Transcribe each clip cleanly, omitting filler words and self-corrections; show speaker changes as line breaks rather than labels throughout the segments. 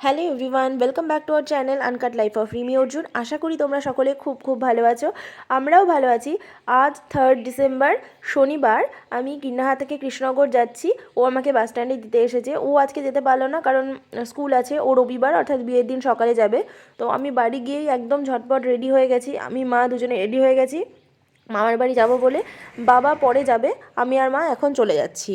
Hello everyone, welcome back to our channel uncut life of Rimi Arjun. আশা করি তোমরা সকলে খুব ভালো আছো। আমরাও ভালো আছি। আজ 3 ডিসেম্বর শনিবার। আমি কিন্নাহা থেকে কৃষ্ণনগর যাচ্ছি। ও আমাকে বাস স্ট্যান্ডে দিতে এসেছে। ও আজকে যেতে পারলো না, কারণ স্কুল আছে। ও রবিবার অর্থাৎ বিয়ের দিন সকালে যাবে। তো আমি বাড়ি গিয়েই একদম ঝটপট রেডি হয়ে গেছি। আমি মা দুজনে রেডি হয়ে গেছি মামার বাড়ি যাব বলে। বাবা পরে যাবে, আমি আর মা এখন চলে যাচ্ছি।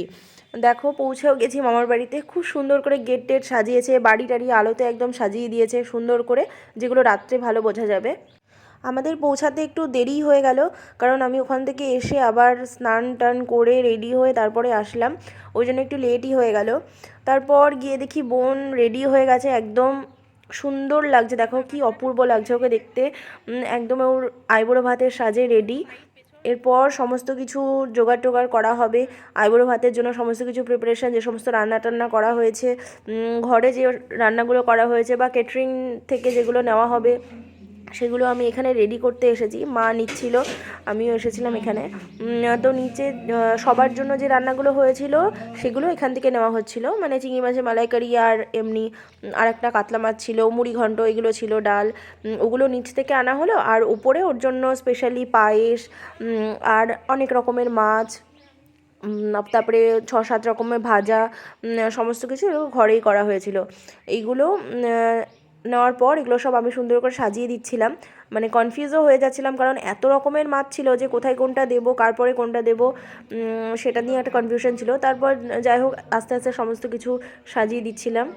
দেখো পৌঁছেও গেছি মামার বাড়িতে। খুব সুন্দর করে গেট টেট সাজিয়েছে, বাড়ি টাড়ি আলোতে একদম সাজিয়ে দিয়েছে সুন্দর করে, যেগুলো রাত্রে ভালো বোঝা যাবে। আমাদের পৌঁছাতে একটু দেরি হয়ে গেল, কারণ আমি ওখান থেকে এসে আবার স্নান টান করে রেডি হয়ে তারপরে আসলাম। ওই জন্য একটু লেটই হয়ে গেল। তারপর গিয়ে দেখি বোন রেডি হয়ে গেছে, একদম সুন্দর লাগছে। দেখো কি অপূর্ব লাগছে ওকে দেখতে। একদম ওর আইবুড়ো ভাতের সাজে রেডি। এরপর সমস্ত কিছু জোগাড় টোগাড় করা হবে আইবুড়ো ভাতের জন্য। সমস্ত কিছু প্রিপারেশান, যে সমস্ত রান্না টান্না করা হয়েছে, ঘরে যে রান্নাগুলো করা হয়েছে বা কেটারিং থেকে যেগুলো নেওয়া হবে, সেগুলো আমি এখানে রেডি করতে এসেছি। মা নিচ্ছিল, আমিও এসেছিলাম এখানে। তো নিচে সবার জন্য যে রান্নাগুলো হয়েছিল সেগুলো এখান থেকে নেওয়া হচ্ছিল। মানে চিংড়ি মাছের মালাইকারি আর এমনি আর একটা কাতলা মাছ ছিল, মুড়ি ঘন্ট এগুলো ছিল, ডাল, ওগুলো নিচ থেকে আনা হলো। আর উপরে ওর জন্য স্পেশালি পায়েস আর অনেক রকমের মাছ, তারপরে 6-7 রকমের ভাজা, সমস্ত কিছু ঘরেই করা হয়েছিল। এইগুলো নেওয়ার পর এগুলো সব আমি সুন্দর করে সাজিয়ে দিচ্ছিলাম। মানে কনফিউজও হয়ে যাচ্ছিলাম, কারণ এত রকমের মাছ ছিল যে কোথায় কোনটা দেবো, কারপরে কোনটা দেবো, সেটা নিয়ে একটা কনফিউশন ছিল। তারপর যাই হোক আস্তে আস্তে সমস্ত কিছু সাজিয়ে দিচ্ছিলাম।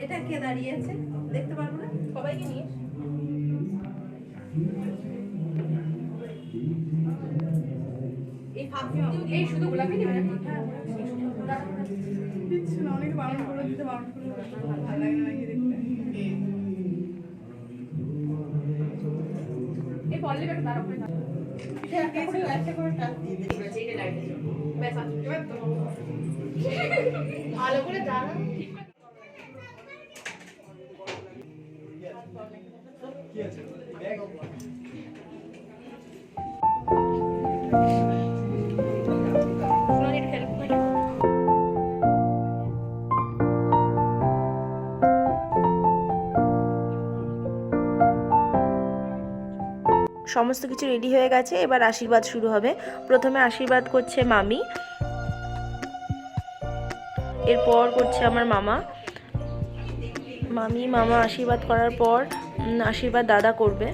এটা কে দাঁড়িয়ে আছে দেখতে পারবো না, সবাইকে নিয়ে এই শুধু গোলাপি দিবে না, দিচ্ছে না। অনেকে বারণ করে দিতে, বারণ করে ভালো লাগে না নাকি দেখতে। এই বললে বেটা তার উপরে একটা করে টাচ দিয়ে দিবে, যেটা লাইটে ব্যাস আছে। এবার তো ভালো করে দাঁড়া। কি আছে ব্যাগ? সমস্ত কিছু রেডি হয়ে গেছে, এবার আশীর্বাদ শুরু হবে। প্রথমে আশীর্বাদ করছে মামি, এরপর করছে আমার মামা। মামা আশীর্বাদ করার পর আশীর্বাদ দাদা করবে।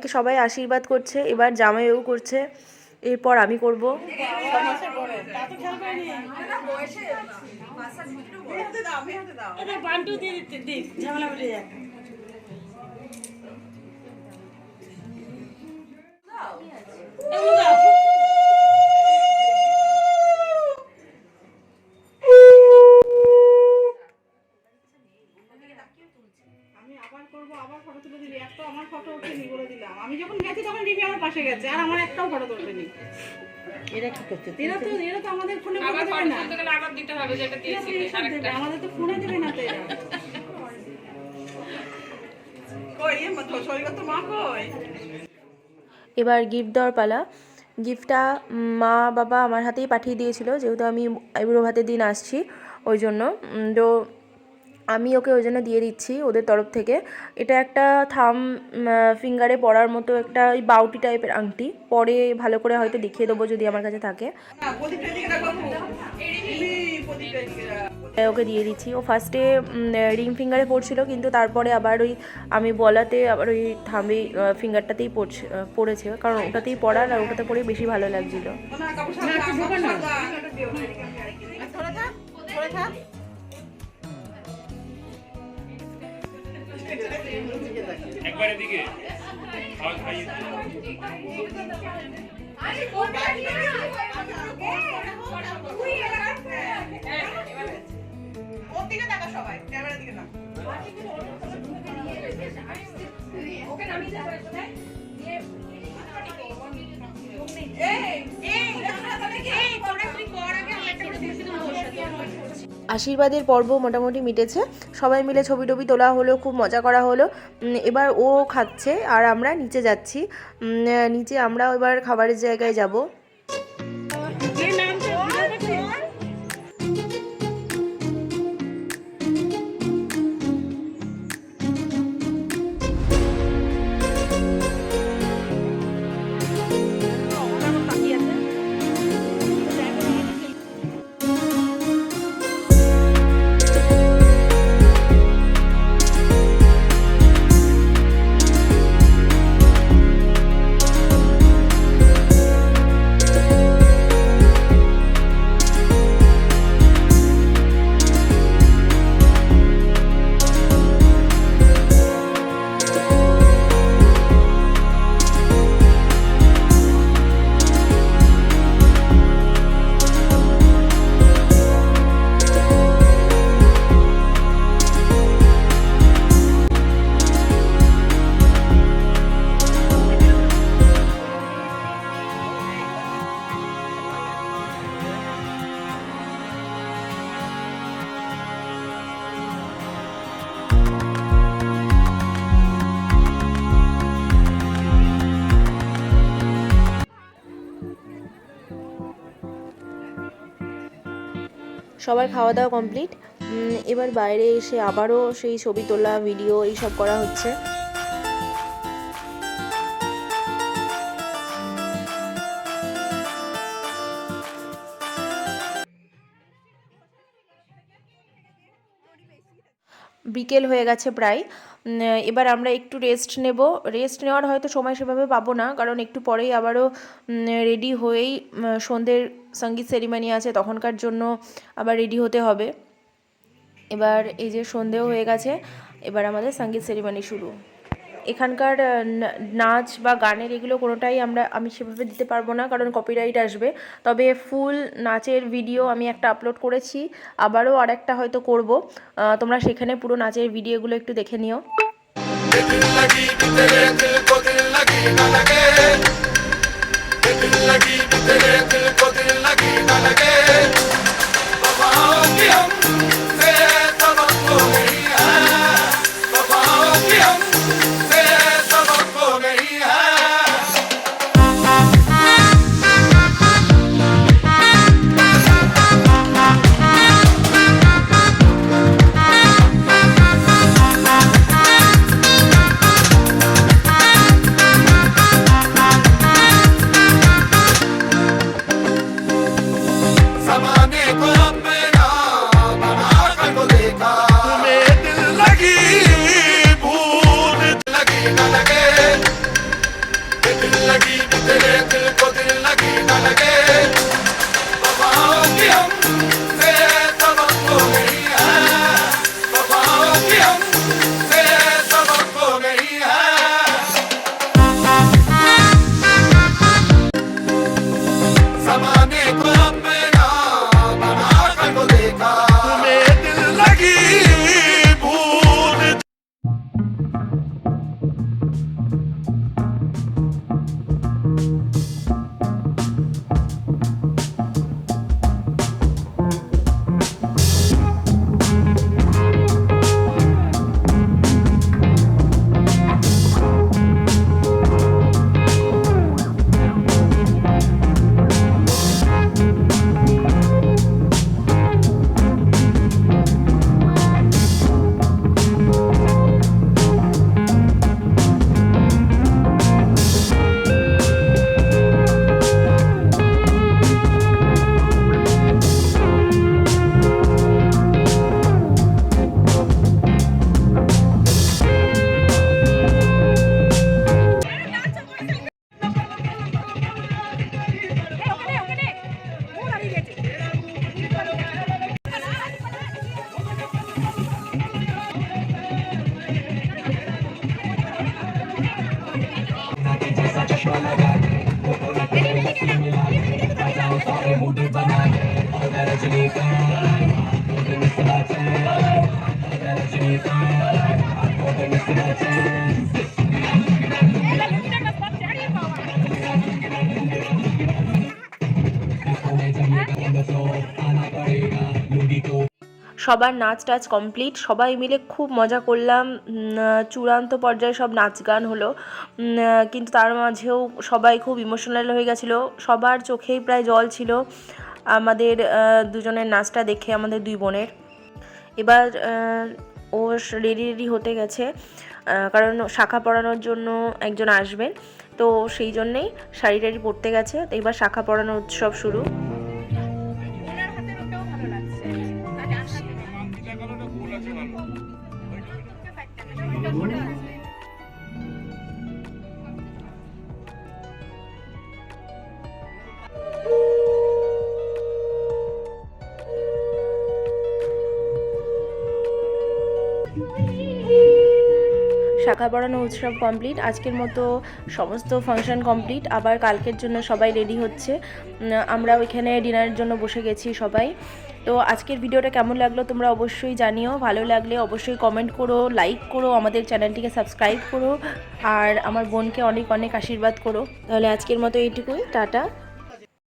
সবাইকে সবাই আশীর্বাদ করছে, এবার জামাইও করছে, এরপর আমি করব।
আমি যখন গেছি তখন রিমি আমার পাশে গেছে, আর আমার একটাও ফটো তুলবেনি। এরা কি করছে? এরা তো আমাদের ফোনে আবার ফটো তুলতে গেলে আবার দিতে হবে, যেটা দিয়েছি আরেকটা। আমাদের তো ফোনে দেবে না তো এরা। কই এ মত সরিগা তো মা কই?
এবার গিফট দেওয়ার পালা। গিফটটা মা বাবা আমার হাতেই পাঠিয়ে দিয়েছিল, যেহেতু আমি আইবুড়ো ভাতের দিন আসছি ওই জন্য। তো আমি ওকে ওই জন্য দিয়ে দিচ্ছি ওদের তরফ থেকে। এটা একটা থাম ফিঙ্গারে পরার মতো একটা ওই বাউটি টাইপের আংটি, পরে ভালো করে হয়তো দেখিয়ে দেবো যদি আমার কাছে থাকে। ওকে দিয়ে দিচ্ছি। ও ফার্স্টে রিং ফিঙ্গারে পড়ছিল, কিন্তু তারপরে আবার ওই আমি বলাতে আবার ওই থাম্বি ফিঙ্গারটাতেই পড়েছে, কারণ ওটাতেই পড়ার আর ওটাতে পড়ে বেশি ভালো লাগছিল।
একবারের দিকে
আশীর্বাদের পর্ব মোটামুটি মিটেছে, সবাই মিলে ছবি টবি তোলা হলো, খুব মজা করা হলো। এবার ও খাচ্ছে আর আমরা নিচে যাচ্ছি। নিচে আমরা এবার খাবারের জায়গায় যাব। সবার খাওয়া দাওয়া কমপ্লিট। এবার বাইরে এসে আবারও সেই ছবি তোলা, ভিডিও এইসব করা হচ্ছে। বিকেল হয়ে গেছে প্রায়। এবার আমরা একটু রেস্ট নেব। রেস্ট নেওয়ার হয়তো সময় সেভাবে পাবো না, কারণ একটু পরেই আবারও রেডি হয়েই সন্ধ্যের সঙ্গীত সেরিমনি আছে, তখনকার জন্য আবার রেডি হতে হবে। এবার এই যে সন্ধেও হয়ে গেছে, এবার আমাদের সঙ্গীত সেরিমনি শুরু। এখানকার নাচ বা গানের এগুলো কোনোটাই আমি সেভাবে দিতে পারবো না, কারণ কপিরাইট আসবে। তবে ফুল নাচের ভিডিও আমি একটা আপলোড করেছি, আবারও আরেকটা হয়তো করব। তোমরা সেখানে পুরো নাচের ভিডিওগুলো একটু দেখে নিও। সবার নাচ টাচ কমপ্লিট, সবাই মিলে খুব মজা করলাম। চূড়ান্ত পর্যায়ে সব নাচ গান হলো, কিন্তু তার মাঝেও সবাই খুব ইমোশনাল হয়ে গেছিলো, সবার চোখেই প্রায় জল ছিল আমাদের দুজনের নাচটা দেখে, আমাদের দুই বোনের। এবার ও রেডি হতে গেছে, কারণ শাখা পরানোর জন্য একজন আসবেন, তো সেই জন্যেই শাড়ি টাড়ি পরতে গেছে। তো এবার শাখা পরানোর উৎসব শুরু। শাখা পরানো উৎসব কমপ্লিট, আজকের মতো সমস্ত ফাংশন কমপ্লিট। আবার কালকের জন্য সবাই রেডি হচ্ছে, আমরা ওইখানে ডিনারের জন্য বসে গেছি সবাই। তো আজকের ভিডিওটা কেমন লাগলো তোমরা অবশ্যই জানিও, ভালো লাগলে অবশ্যই কমেন্ট করো, লাইক করো, আমাদের চ্যানেলটিকে সাবস্ক্রাইব করো, আর আমার বোনকে অনেক অনেক আশীর্বাদ করো। তাহলে আজকের মতো এইটুকুই, টাটা।